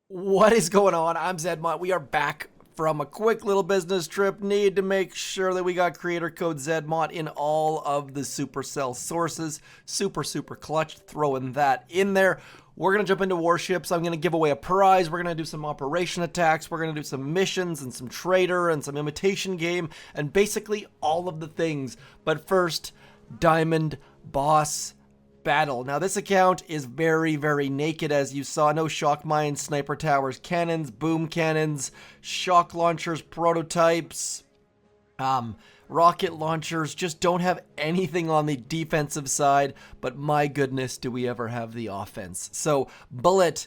What is going on? I'm Zedmont. We are back from a quick little business trip. Need to make sure that we got creator code Zedmont in all of the Supercell sources. Super clutch throwing that in there. We're going to jump into Warships. I'm going to give away a prize. We're going to do some operation attacks. We're going to do some missions and some trader and some imitation game and basically all of the things. But first, Diamond Boss Battle. Now this account is very naked, as you saw. No shock mines, sniper towers, cannons, boom cannons, shock launchers, prototypes, rocket launchers. Just don't have anything on the defensive side, but my goodness, do we ever have the offense. So bullet,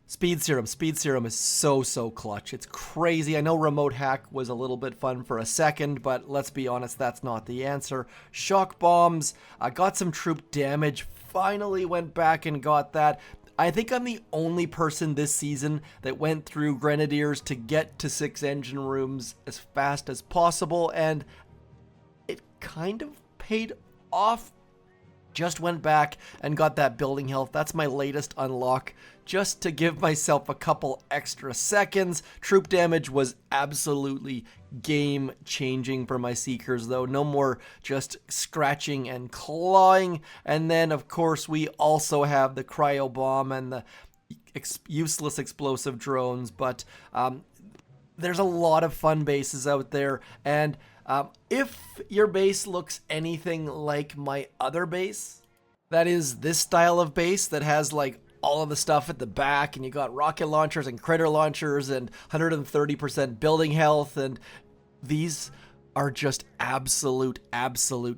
speed serum is so clutch. It's crazy. I know remote hack was a little bit fun for a second, but let's be honest, that's not the answer. Shock bombs, I got some troop damage, finally went back and got that. I think I'm the only person this season that went through Grenadiers to get to 6 engine rooms as fast as possible, and it kind of paid off. Just went back and got that building health. That's my latest unlock, just to give myself a couple extra seconds. Troop damage was absolutely game changing for my Seekers though. No more just scratching and clawing. And then of course we also have the cryo bomb and the useless explosive drones, but there's a lot of fun bases out there. And if your base looks anything like my other base, that is this style of base that has like all of the stuff at the back, and you got rocket launchers and critter launchers and 130% building health, and these are just absolute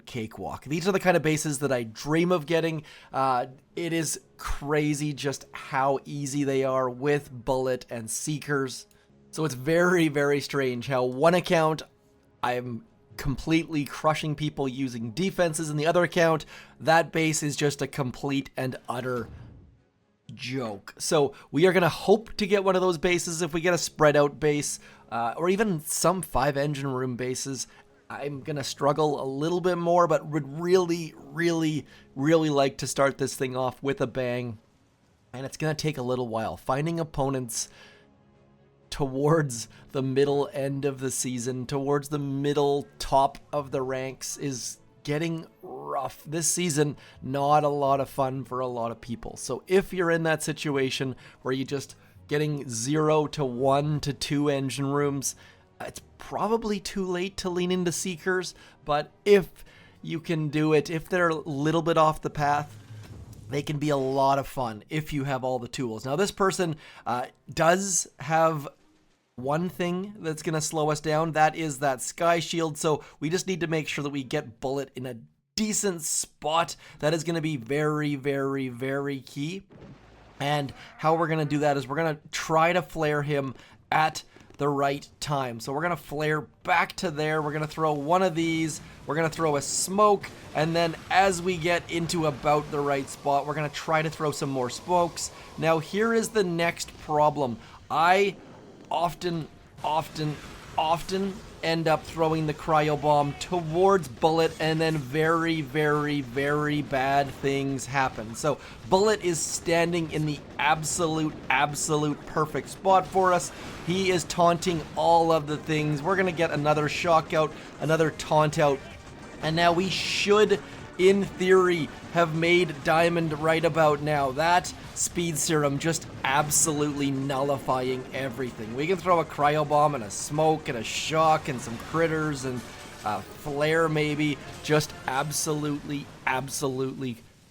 cakewalk. These are the kind of bases that I dream of getting. It is crazy just how easy they are with bullet and Seekers. So it's very strange how one account I'm completely crushing people using defenses, in the other account that base is just a complete and utter joke. So we are going to hope to get one of those bases. If we get a spread out base or even some 5 engine room bases, I'm going to struggle a little bit more, but would really like to start this thing off with a bang. And it's going to take a little while. Finding opponents towards the middle end of the season, towards the middle top of the ranks, is getting rough. This season, not a lot of fun for a lot of people. So if you're in that situation where you're just getting 0 to 1 to 2 engine rooms, it's probably too late to lean into Seekers. But if you can do it, if they're a little bit off the path, they can be a lot of fun if you have all the tools. Now this person does have one thing that's going to slow us down. That is that sky shield. So we just need to make sure that we get bullet in a decent spot. That is going to be very key. And how we're going to do that is we're going to try to flare him at the right time. So we're going to flare back to there. We're going to throw one of these. We're going to throw a smoke. And then as we get into about the right spot, we're going to try to throw some more smokes. Now here is the next problem. I often end up throwing the cryo bomb towards bullet, and then very bad things happen. So bullet is standing in the absolute perfect spot for us. He is taunting all of the things. We're gonna get another shock out, another taunt out, and now we should, in theory, have made diamond right about now. That speed serum just absolutely nullifying everything. We can throw a cryo bomb and a smoke and a shock and some critters and a flare maybe. Just absolutely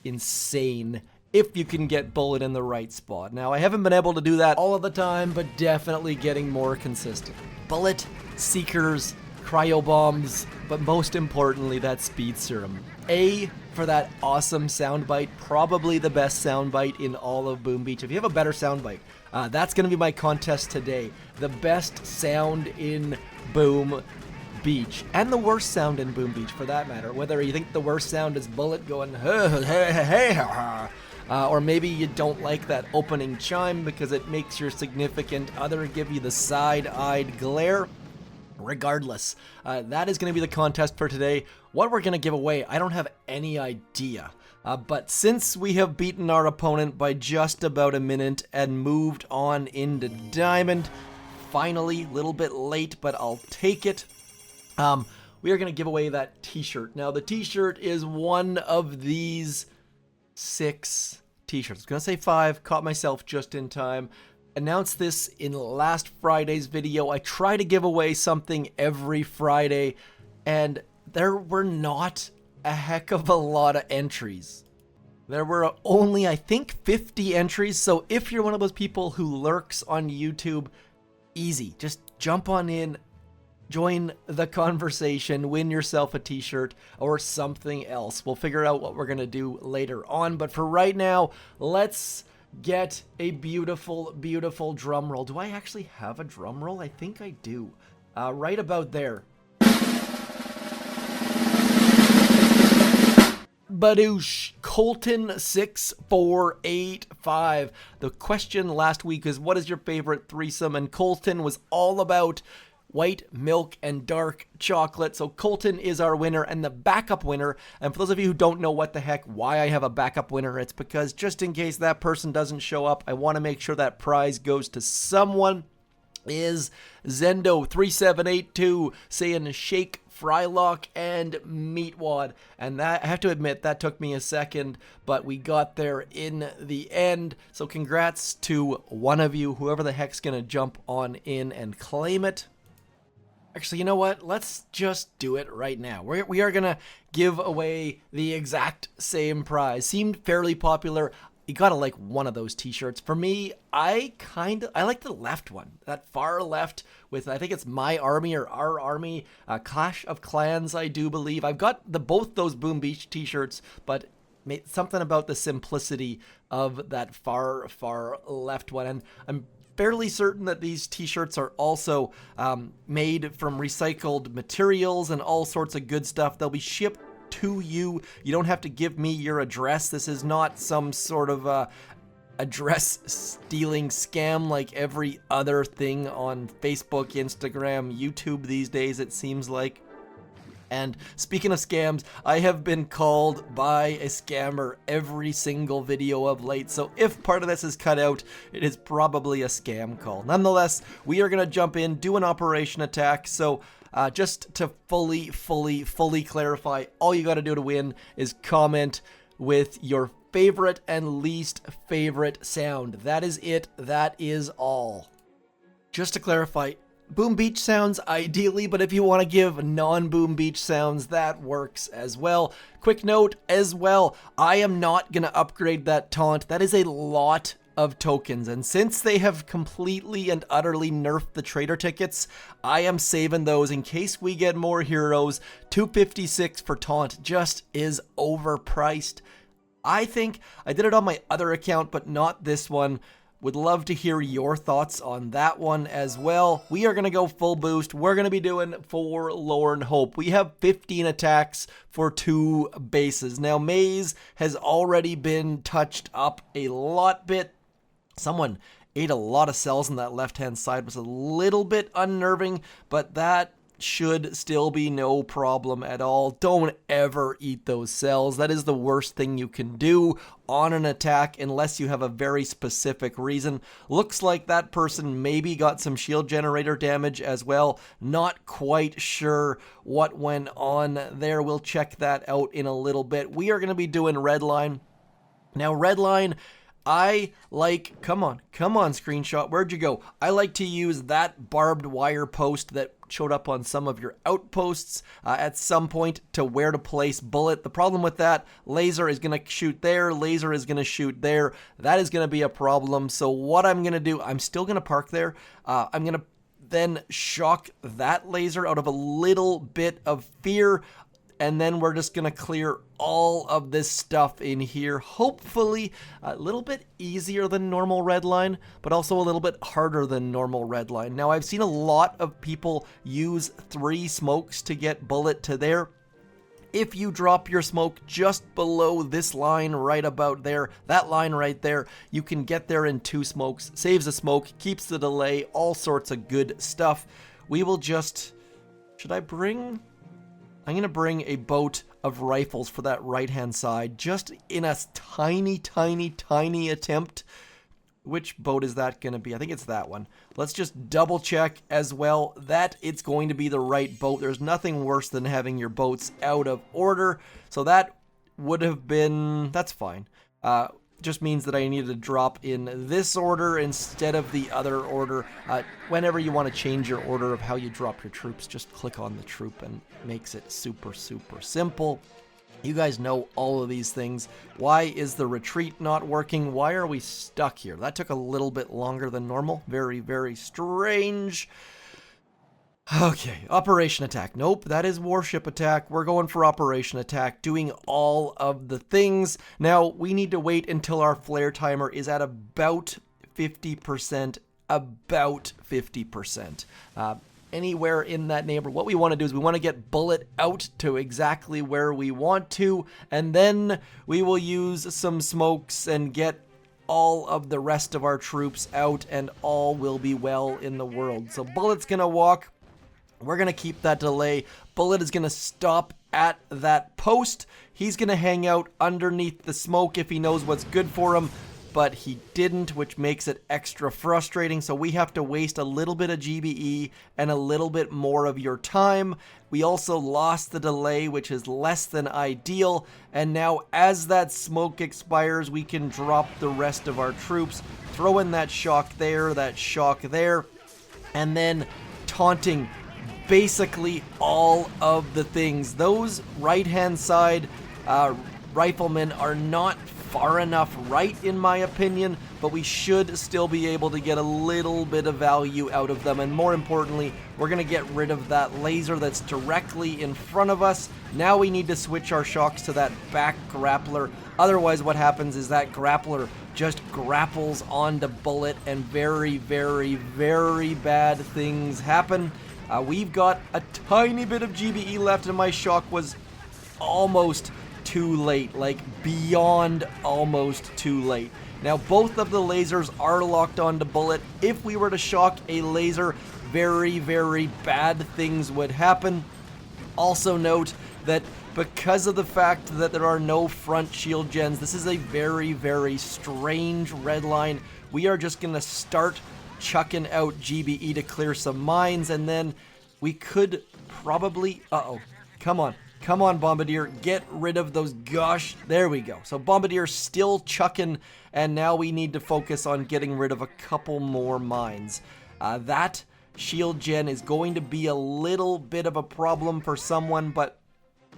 insane if you can get bullet in the right spot. Now I haven't been able to do that all of the time, but definitely getting more consistent. Bullet, Seekers, cryo bombs, but most importantly that speed serum. For that awesome soundbite, probably the best soundbite in all of Boom Beach. If you have a better soundbite, that's going to be my contest today. The best sound in Boom Beach, and the worst sound in Boom Beach for that matter. Whether you think the worst sound is bullet going hey, or maybe you don't like that opening chime because it makes your significant other give you the side-eyed glare. Regardless, that is going to be the contest for today. What we're going to give away, I don't have any idea. But since we have beaten our opponent by just about a minute and moved on into Diamond, finally, a little bit late, but I'll take it. We are going to give away that t-shirt. Now, the t-shirt is one of these 6 t-shirts. I was going to say 5, caught myself just in time. Announced this in last Friday's video. I try to give away something every Friday, and there were not a heck of a lot of entries. There were only, I think, 50 entries, so if you're one of those people who lurks on YouTube, easy. Just jump on in, join the conversation, win yourself a t-shirt or something else. We'll figure out what we're going to do later on, but for right now, let's get a beautiful, beautiful drum roll. Do I actually have a drum roll? I think I do. Right about there. Badoosh, Colton 6485. The question last week is, what is your favorite threesome? And Colton was all about white milk and dark chocolate. So Colton is our winner and the backup winner. And for those of you who don't know what the heck, why I have a backup winner, it's because just in case that person doesn't show up, I want to make sure that prize goes to someone. Is Zendo3782 saying shake, Frylock, and Meatwad. And that, I have to admit, that took me a second, but we got there in the end. So congrats to one of you, whoever the heck's going to jump on in and claim it. Actually, you know what? Let's just do it right now. We are going to give away the exact same prize. Seemed fairly popular. You gotta like one of those t-shirts. For me, I like the left one. That far left with, I think it's My Army or Our Army, Clash of Clans, I do believe. I've got both those Boom Beach t-shirts, but something about the simplicity of that far left one. And I'm fairly certain that these t-shirts are also made from recycled materials and all sorts of good stuff. They'll be shipped to you. You don't have to give me your address. This is not some sort of address stealing scam like every other thing on Facebook, Instagram, YouTube these days, it seems like. And speaking of scams, I have been called by a scammer every single video of late, so if part of this is cut out, it is probably a scam call. Nonetheless, we are going to jump in, do an operation attack, so just to fully clarify, all you got to do to win is comment with your favorite and least favorite sound. That is it. That is all. Just to clarify, Boom Beach sounds ideally, but if you want to give non-Boom Beach sounds, that works as well. Quick note as well, I am not going to upgrade that taunt. That is a lot of tokens, and since they have completely and utterly nerfed the trader tickets, I am saving those in case we get more heroes. 256 for taunt just is overpriced. I think I did it on my other account, but not this one. Would love to hear your thoughts on that one as well. We are going to go full boost. We're going to be doing Forlorn Hope. We have 15 attacks for 2 bases. Now, Maze has already been touched up a lot bit. Someone ate a lot of cells on that left-hand side. Was a little bit unnerving, but that should still be no problem at all. Don't ever eat those cells. That is the worst thing you can do on an attack unless you have a very specific reason. Looks like that person maybe got some shield generator damage as well. Not quite sure what went on there. We'll check that out in a little bit. We are going to be doing Redline. Now, Redline, I like, come on, screenshot, where'd you go? I like to use that barbed wire post that showed up on some of your outposts at some point to where to place bullet. The problem with that, laser is going to shoot there, laser is going to shoot there. That is going to be a problem. So what I'm going to do, I'm still going to park there. I'm going to then shock that laser out of a little bit of fear. And then we're just going to clear all of this stuff in here. Hopefully a little bit easier than normal Redline, but also a little bit harder than normal Redline. Now, I've seen a lot of people use 3 smokes to get bullet to there. If you drop your smoke just below this line right about there, that line right there, you can get there in 2 smokes. Saves the smoke, keeps the delay, all sorts of good stuff. We will just Should I bring... I'm going to bring a boat of rifles for that right-hand side, just in a tiny, tiny, tiny attempt. Which boat is that going to be? I think it's that one. Let's just double check as well that it's going to be the right boat. There's nothing worse than having your boats out of order. So that would have been... That's fine. Just means that I needed to drop in this order instead of the other order. Whenever you want to change your order of how you drop your troops, just click on the troop and makes it super, super simple. You guys know all of these things. Why is the retreat not working? Why are we stuck here? That took a little bit longer than normal. Very, very strange. Okay, Operation Attack. Nope, that is Warship Attack. We're going for Operation Attack, doing all of the things. Now, we need to wait until our flare timer is at about 50%. About 50%. Anywhere in that neighborhood. What we want to do is we want to get bullet out to exactly where we want to, and then we will use some smokes and get all of the rest of our troops out, and all will be well in the world. So Bullet's gonna walk. We're gonna keep that delay. Bullet is gonna stop at that post. He's gonna hang out underneath the smoke if he knows what's good for him, but he didn't, which makes it extra frustrating. So we have to waste a little bit of GBE and a little bit more of your time. We also lost the delay, which is less than ideal. And now as that smoke expires, we can drop the rest of our troops, throw in that shock there, and then taunting basically all of the things. Those right-hand side riflemen are not far enough right, in my opinion, but we should still be able to get a little bit of value out of them. And more importantly, we're going to get rid of that laser that's directly in front of us. Now we need to switch our shocks to that back grappler. Otherwise, what happens is that grappler just grapples onto Bullet, and very, very, very bad things happen. We've got a tiny bit of GBE left, and my shock was almost too late, like beyond almost too late. Now both of the lasers are locked onto Bullet. If we were to shock a laser, very, very bad things would happen. Also note that because of the fact that there are no front shield gens, this is a very, very strange Redline. We are just going to start chucking out GBE to clear some mines, and then we could probably... Come on, Bombardier, get rid of those, gosh, there we go. So Bombardier's still chucking, and now we need to focus on getting rid of a couple more mines. That shield gen is going to be a little bit of a problem for someone, but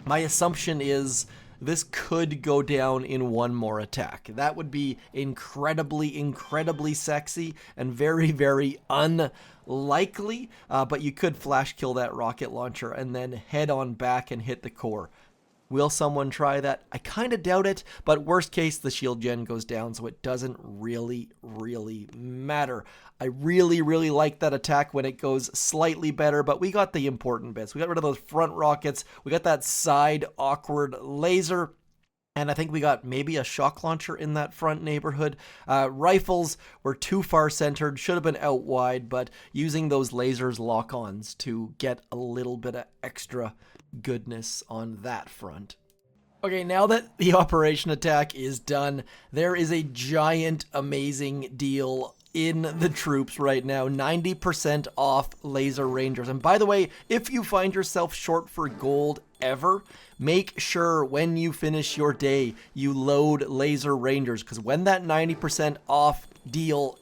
my assumption is this could go down in one more attack. That would be incredibly, incredibly sexy and very, very unlikely, but you could flash kill that rocket launcher and then head on back and hit the core. Will someone try that? I kind of doubt it, but worst case, the shield gen goes down, so it doesn't really, really matter. I really, really like that attack when it goes slightly better, but we got the important bits. We got rid of those front rockets. We got that side awkward laser. And I think we got maybe a shock launcher in that front neighborhood. Rifles were too far centered, should have been out wide, but using those lasers lock-ons to get a little bit of extra goodness on that front. Okay, now that the Operation Attack is done, there is a giant, amazing deal in the troops right now. 90% off Laser Rangers. And by the way, if you find yourself short for gold ever, make sure when you finish your day, you load Laser Rangers, because when that 90% off deal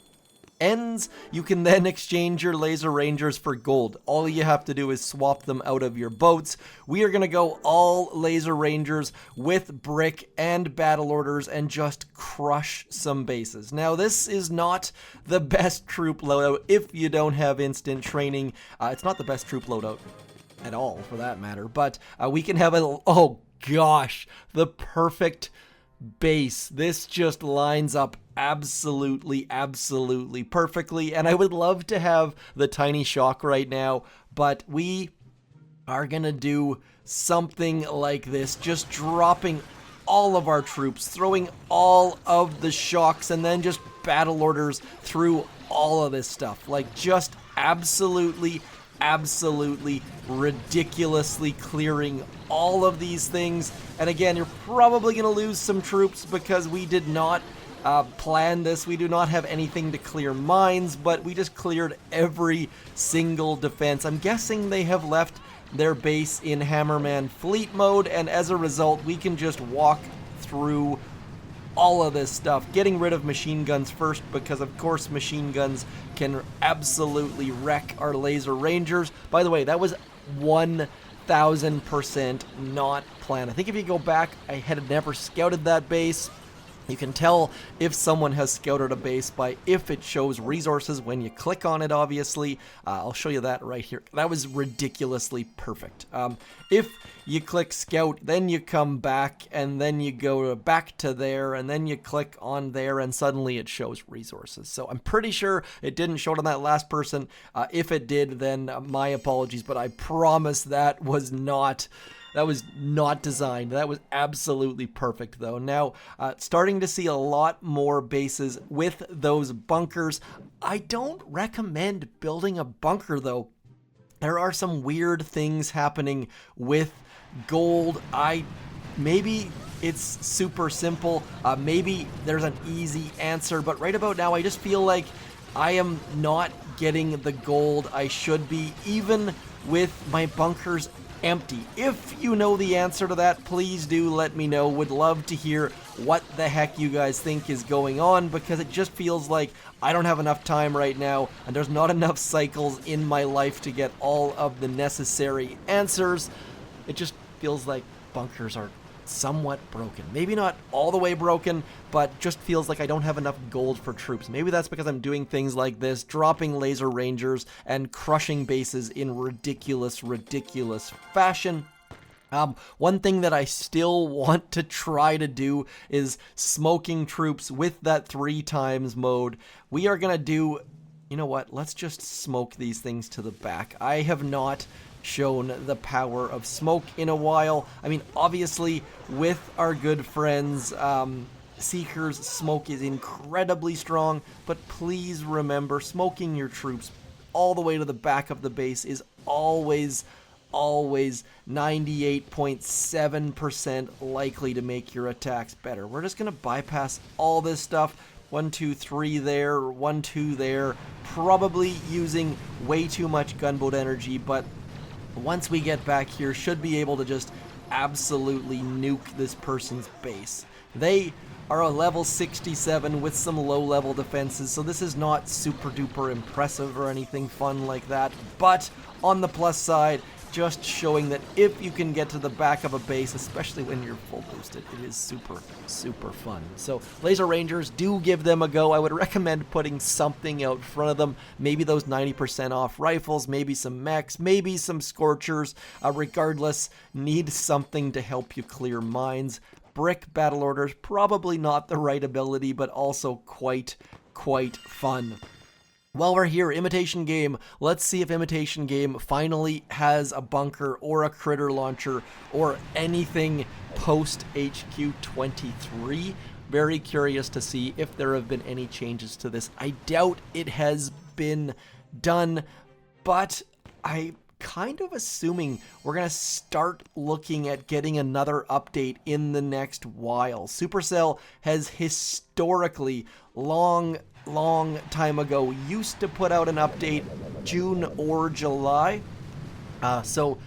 ends, you can then exchange your Laser Rangers for gold. All you have to do is swap them out of your boats. We are going to go all Laser Rangers with brick and battle orders and just crush some bases. Now, this is not the best troop loadout if you don't have instant training. It's not the best troop loadout at all, for that matter, but we can have a... Oh, gosh, the perfect base. This just lines up absolutely, absolutely perfectly, and I would love to have the tiny shock right now, but we are gonna do something like this, just dropping all of our troops, throwing all of the shocks, and then just battle orders through all of this stuff. Like, just absolutely absolutely ridiculously clearing all of these things. And again, you're probably going to lose some troops because we did not plan this. We do not have anything to clear mines, but we just cleared every single defense. I'm guessing they have left their base in Hammerman fleet mode, and as a result, we can just walk through all of this stuff, getting rid of machine guns first, because of course machine guns can absolutely wreck our laser rangers. By the way, that was 1000% not planned. I think if you go back, I had never scouted that base. You can tell if someone has scouted a base by if it shows resources when you click on it, obviously. I'll show you that right here. That was ridiculously perfect. If you click scout, then you come back, and then you go back to there, and then you click on there, and suddenly it shows resources. So I'm pretty sure it didn't show it on that last person. If it did, then my apologies, but I promise that was not designed. That was absolutely perfect, though. Now, starting to see a lot more bases with those bunkers. I don't recommend building a bunker, though. There are some weird things happening with gold. Maybe it's super simple. Maybe there's an easy answer, but right about now, I just feel like I am not getting the gold I should be, even with my bunkers empty. If you know the answer to that, please do let me know. Would love to hear what the heck you guys think is going on, because it just feels like I don't have enough time right now, and there's not enough cycles in my life to get all of the necessary answers. It just feels like bunkers are somewhat broken. Maybe not all the way broken, but just feels like I don't have enough gold for troops. Maybe that's because I'm doing things like this, dropping laser rangers and crushing bases in ridiculous fashion. One thing that I still want to try to do is smoking troops with that 3x mode. We are going to do, you know what, let's just smoke these things to the back. I have not shown the power of smoke in a while. I mean, obviously, with our good friends, Seekers, smoke is incredibly strong, but please remember, smoking your troops all the way to the back of the base is always 98.7% likely to make your attacks better. We're just going to bypass all this stuff. 1, 2, 3 there, 1, 2 there, probably using way too much gunboat energy, but once we get back here, should be able to just absolutely nuke this person's base. They are a level 67 with some low-level defenses, so this is not super duper impressive or anything fun like that, but on the plus side, just showing that if you can get to the back of a base, especially when you're full boosted, it is super fun. So laser rangers, do give them a go. I would recommend putting something out front of them, maybe those 90% off rifles, maybe some mechs, maybe some scorchers. Regardless, need something to help you clear mines. Brick battle orders, probably not the right ability, but also quite fun. While we're here, Imitation Game, let's see if Imitation Game finally has a bunker or a critter launcher or anything post HQ 23. Very curious to see if there have been any changes to this. I doubt it has been done, but I'm kind of assuming we're going to start looking at getting another update in the next while. Supercell has historically long time ago used to put out an update June or July, so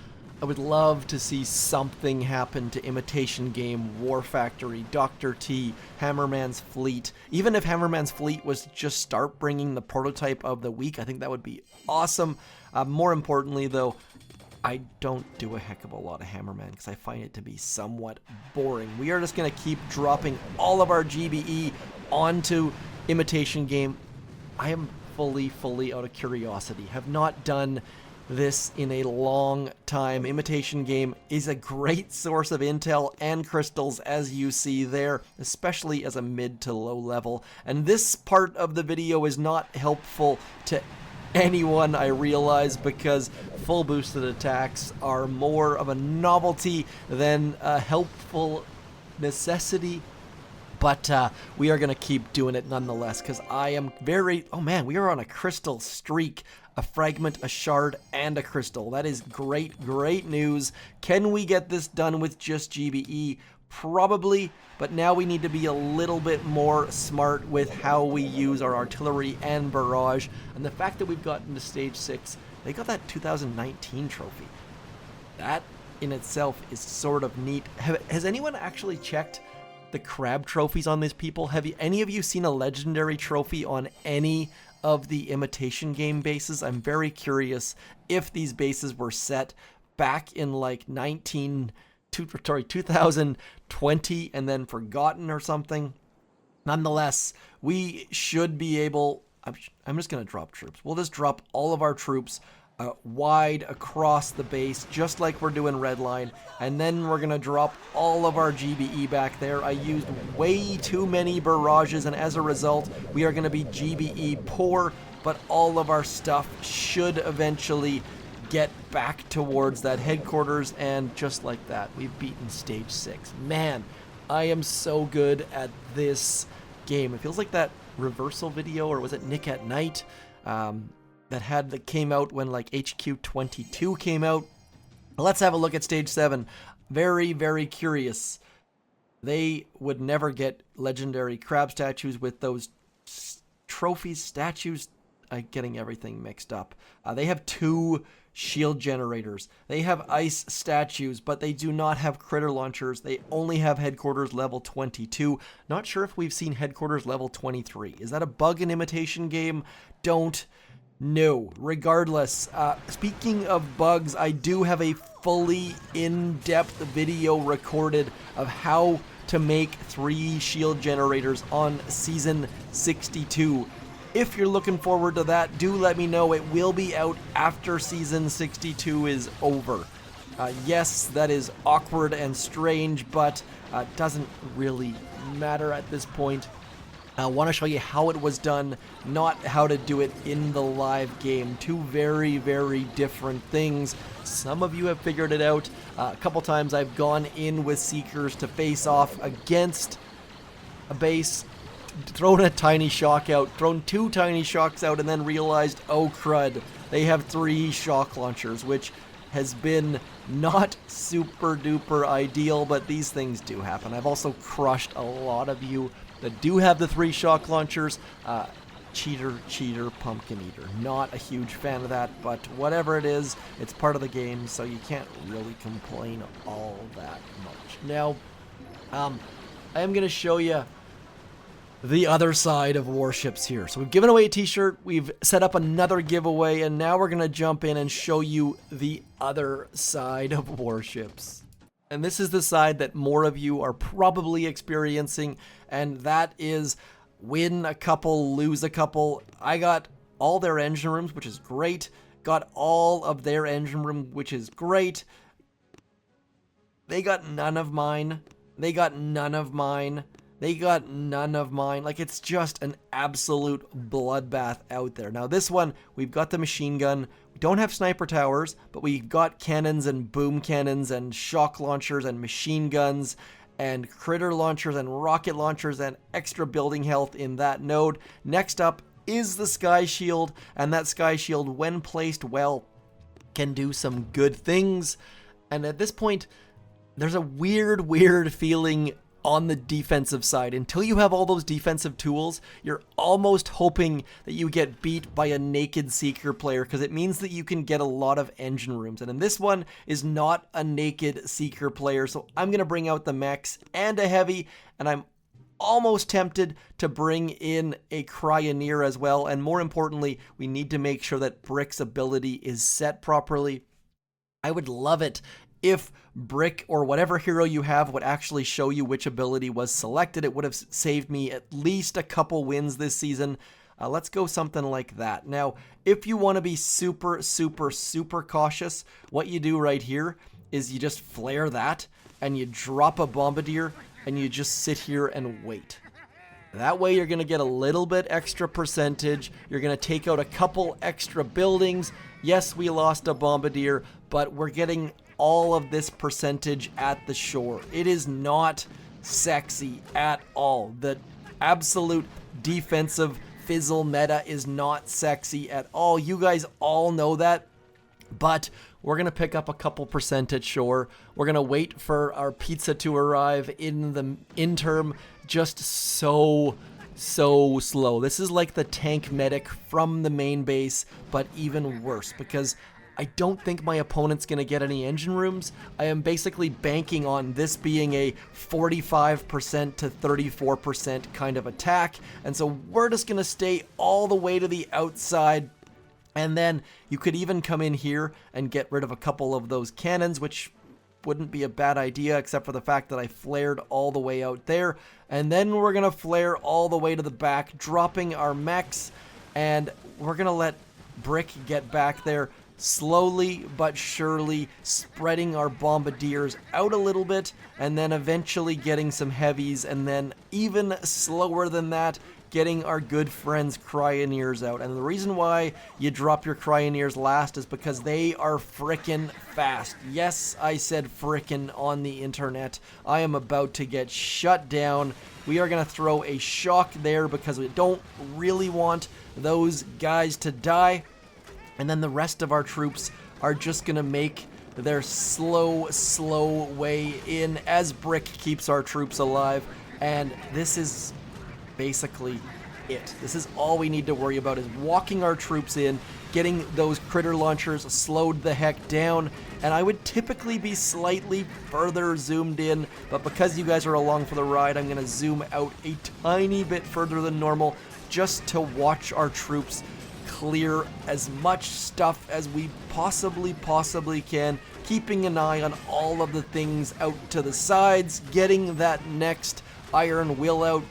I would love to see something happen to Imitation Game, War Factory, Dr. T, Hammerman's Fleet. Even if Hammerman's Fleet was to just start bringing the prototype of the week, I think that would be awesome. More importantly, though, I don't do a heck of a lot of Hammerman because I find it to be somewhat boring. We are just going to keep dropping all of our GBE onto Imitation Game. I am fully out of curiosity. Have not done this in a long time. Imitation Game is a great source of intel and crystals, as you see there, especially as a mid to low level. And this part of the video is not helpful to anyone, I realize, because full boosted attacks are more of a novelty than a helpful necessity. But we are going to keep doing it nonetheless, because I am oh man, we are on a crystal streak. a fragment, a shard, and a crystal. That is great, great news. Can we get this done with just GBE? Probably, but now we need to be a little bit more smart with how we use our artillery and barrage. And the fact that we've gotten to stage 6, they got that 2019 trophy. That in itself is sort of neat. Has anyone actually checked the crab trophies on these people? Have any of you seen a legendary trophy on any of the Imitation Game bases? I'm very curious if these bases were set back in like 2020 and then forgotten or something. Nonetheless, we should be able... I'm just going to drop troops. We'll just drop all of our troops wide across the base, just like we're doing Redline, and then we're going to drop all of our GBE back there. I used way too many barrages, and as a result, we are going to be GBE poor, but all of our stuff should eventually get back towards that headquarters, and just like that, we've beaten stage 6. Man, I am so good at this game. It feels like that reversal video, or was it Nick at Night? that came out when like HQ 22 came out. Let's have a look at stage 7. Very, very curious. They would never get legendary crab statues with those trophies, statues. I'm getting everything mixed up. They have 2 shield generators. They have ice statues, but they do not have critter launchers. They only have headquarters level 22. Not sure if we've seen headquarters level 23. Is that a bug in Imitation Game? Don't know. Regardless, speaking of bugs, I do have a fully in-depth video recorded of how to make 3 shield generators on season 62. If you're looking forward to that, do let me know. It will be out after season 62 is over. Yes, that is awkward and strange, but doesn't really matter at this point. I want to show you how it was done, not how to do it in the live game. 2 very, very different things. Some of you have figured it out. A couple times I've gone in with Seekers to face off against a base, thrown a tiny shock out, thrown 2 tiny shocks out, and then realized, oh crud, they have 3 shock launchers, which has been not super duper ideal, but these things do happen. I've also crushed a lot of you that do have the 3 shock launchers. Cheater, pumpkin eater. Not a huge fan of that, but whatever it is, it's part of the game, so you can't really complain all that much. Now, I am going to show you the other side of Warships here. So we've given away a t-shirt, we've set up another giveaway, and now we're going to jump in and show you the other side of Warships. And this is the side that more of you are probably experiencing, and that is win a couple, lose a couple. I got all their engine rooms, which is great. Got all of their engine room, which is great. They got none of mine. They got none of mine. They got none of mine. Like, it's just an absolute bloodbath out there. Now, this one, we've got the machine gun. We don't have sniper towers, but we've got cannons and boom cannons and shock launchers and machine guns and critter launchers and rocket launchers and extra building health in that node. Next up is the sky shield, and that sky shield, when placed well, can do some good things. And at this point, there's a weird feeling on the defensive side. Until you have all those defensive tools, you're almost hoping that you get beat by a naked Seeker player, because it means that you can get a lot of engine rooms. And in this one is not a naked Seeker player, so I'm going to bring out the mechs and a heavy, and I'm almost tempted to bring in a Cryoneer as well. And more importantly, we need to make sure that Brick's ability is set properly. I would love it if Brick or whatever hero you have would actually show you which ability was selected. It would have saved me at least a couple wins this season. Let's go something like that. Now, if you want to be super cautious, what you do right here is you just flare that and you drop a bombardier and you just sit here and wait. That way you're going to get a little bit extra percentage. You're going to take out a couple extra buildings. Yes, we lost a bombardier, but we're getting all of this percentage at the shore. It is not sexy at all. The absolute defensive fizzle meta is not sexy at all. You guys all know that. But we're going to pick up a couple percent at shore. We're going to wait for our pizza to arrive in the interim. Just so slow. This is like the tank medic from the main base, but even worse because I don't think my opponent's going to get any engine rooms. I am basically banking on this being a 45% to 34% kind of attack. And so we're just going to stay all the way to the outside. And then you could even come in here and get rid of a couple of those cannons, which wouldn't be a bad idea, except for the fact that I flared all the way out there. And then we're going to flare all the way to the back, dropping our mechs. And we're going to let Brick get back there, slowly but surely spreading our bombardiers out a little bit, and then eventually getting some heavies, and then even slower than that, getting our good friends Cryoneers out. And the reason why you drop your Cryoneers last is because they are frickin' fast. Yes, I said frickin' on the internet. I am about to get shut down. We are going to throw a shock there because we don't really want those guys to die. And then the rest of our troops are just going to make their slow way in as Brick keeps our troops alive. And this is basically it. This is all we need to worry about, is walking our troops in, getting those critter launchers slowed the heck down. And I would typically be slightly further zoomed in, but because you guys are along for the ride, I'm going to zoom out a tiny bit further than normal just to watch our troops clear as much stuff as we possibly can, keeping an eye on all of the things out to the sides, getting that next iron will out.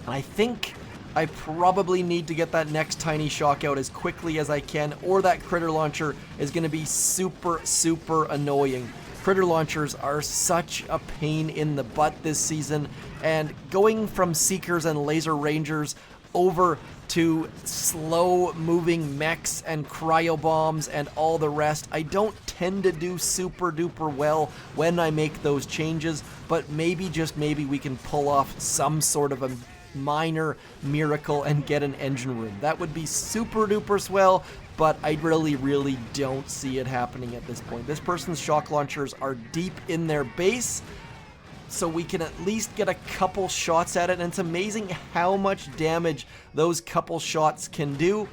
I think I probably need to get that next tiny shock out as quickly as I can, or that critter launcher is going to be super annoying. Critter launchers are such a pain in the butt this season, and going from Seekers and Laser Rangers over to slow moving mechs and cryo bombs and all the rest, I don't tend to do super duper well when I make those changes, but maybe, just maybe, we can pull off some sort of a minor miracle and get an engine room. That would be super duper swell, but I really don't see it happening at this point. This person's shock launchers are deep in their base, so we can at least get a couple shots at it, and it's amazing how much damage those couple shots can do.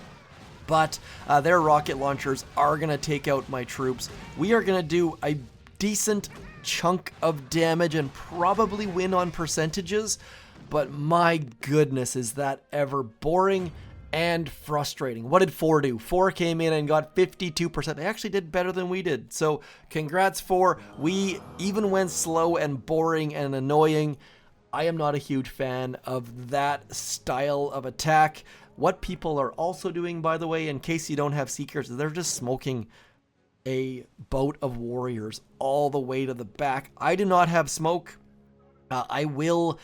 But their rocket launchers are going to take out my troops. We are going to do a decent chunk of damage and probably win on percentages, but my goodness, is that ever boring and frustrating. What did 4 do? 4 came in and got 52%. They actually did better than we did. So congrats 4. We even went slow and boring and annoying. I am not a huge fan of that style of attack. What people are also doing, by the way, in case you don't have Seekers, they're just smoking a boat of warriors all the way to the back. I do not have smoke. I will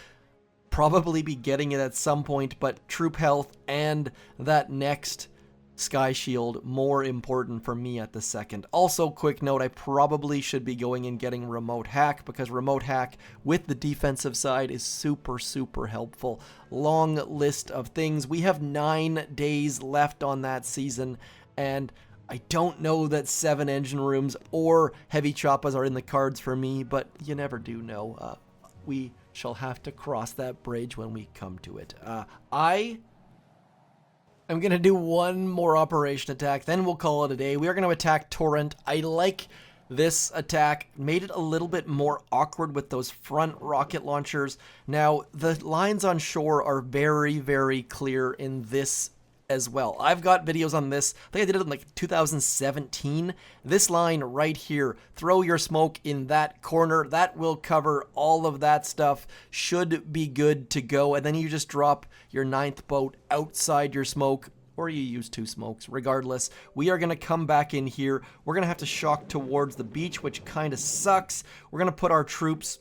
probably be getting it at some point, but troop health and that next sky shield more important for me at the second. Also, quick note, I probably should be going and getting remote hack, because remote hack with the defensive side is super helpful. Long list of things. We have 9 days left on that season, and I don't know that 7 engine rooms or heavy choppas are in the cards for me, but you never do know. We shall have to cross that bridge when we come to it. I'm going to do one more operation attack, then we'll call it a day. We are going to attack Torrent. I like this attack. Made it a little bit more awkward with those front rocket launchers. Now, the lines on shore are very clear in this as well. I've got videos on this. I think I did it in like 2017. This line right here, throw your smoke in that corner. That will cover all of that stuff. Should be good to go. And then you just drop your 9th boat outside your smoke, or you use 2 smokes. Regardless, we are going to come back in here. We're going to have to shock towards the beach, which kind of sucks. We're going to put our troops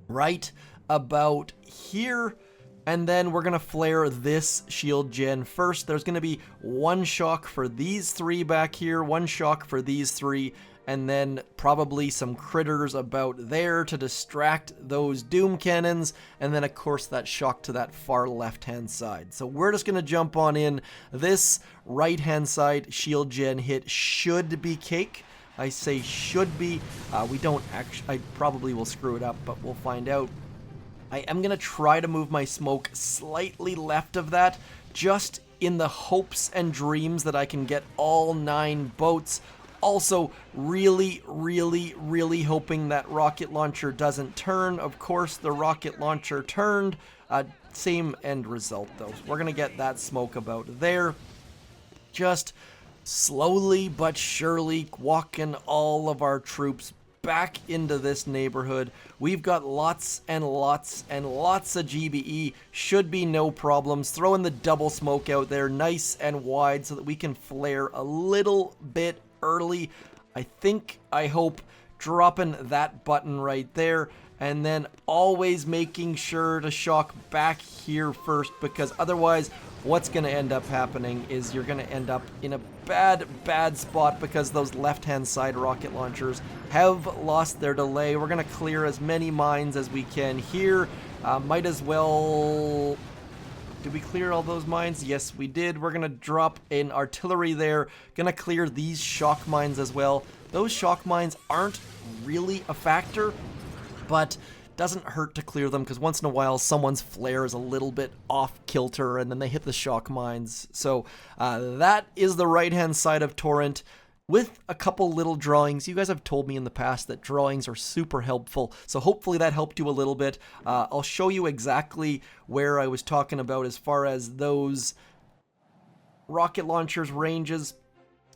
right about here. And then we're going to flare this shield gen first. There's going to be 1 shock for these 3 back here, 1 shock for these 3, and then probably some critters about there to distract those doom cannons, and then of course that shock to that far left hand side. So we're just going to jump on in. This right hand side shield gen hit should be cake. I say should be. We don't actually, I probably will screw it up, but we'll find out. I am going to try to move my smoke slightly left of that, just in the hopes and dreams that I can get all 9 boats. Also, really, really, really hoping that rocket launcher doesn't turn. Of course, the rocket launcher turned. Same end result, though. We're going to get that smoke about there. Just slowly but surely walking all of our troops back into this neighborhood. We've got lots and lots and lots of GBE. Should be no problems. Throwing the double smoke out there nice and wide so that we can flare a little bit early. I hope dropping that button right there, and then always making sure to shock back here first, because otherwise what's going to end up happening is you're going to end up in a bad spot because those left-hand side rocket launchers have lost their delay. We're going to clear as many mines as we can here. Might as well... Did we clear all those mines? Yes, we did. We're going to drop an artillery there. Going to clear these shock mines as well. Those shock mines aren't really a factor, but doesn't hurt to clear them because once in a while someone's flare is a little bit off kilter and then they hit the shock mines. So that is the right-hand side of Torrent. With a couple little drawings. You guys have told me in the past that drawings are super helpful, so hopefully that helped you a little bit. I'll show you exactly where I was talking about as far as those rocket launchers ranges.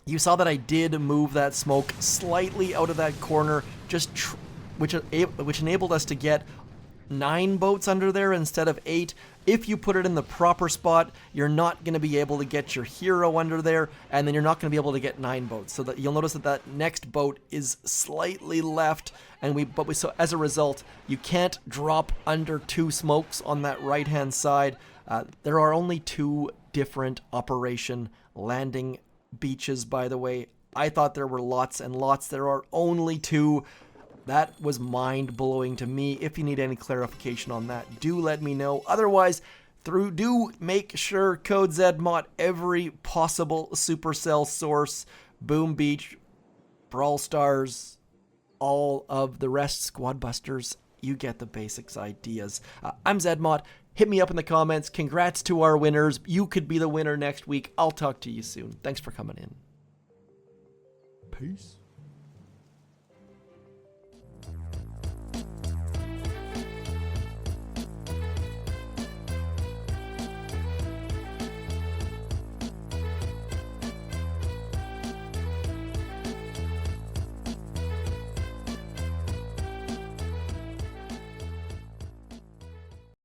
You saw that I did move that smoke slightly out of that corner, just which enabled us to get 9 boats under there instead of 8. If you put it in the proper spot, you're not going to be able to get your hero under there, and then you're not going to be able to get 9 boats. So that you'll notice that that next boat is slightly left, and so as a result, you can't drop under 2 smokes on that right-hand side. There are only 2 different operation landing beaches, by the way. I thought there were lots and lots. There are only 2. That was mind-blowing to me. If you need any clarification on that, do let me know. Otherwise, do make sure code ZMOD every possible Supercell source, Boom Beach, Brawl Stars, all of the rest, Squad Busters. You get the basics ideas. I'm ZMOD. Hit me up in the comments. Congrats to our winners. You could be the winner next week. I'll talk to you soon. Thanks for coming in. Peace.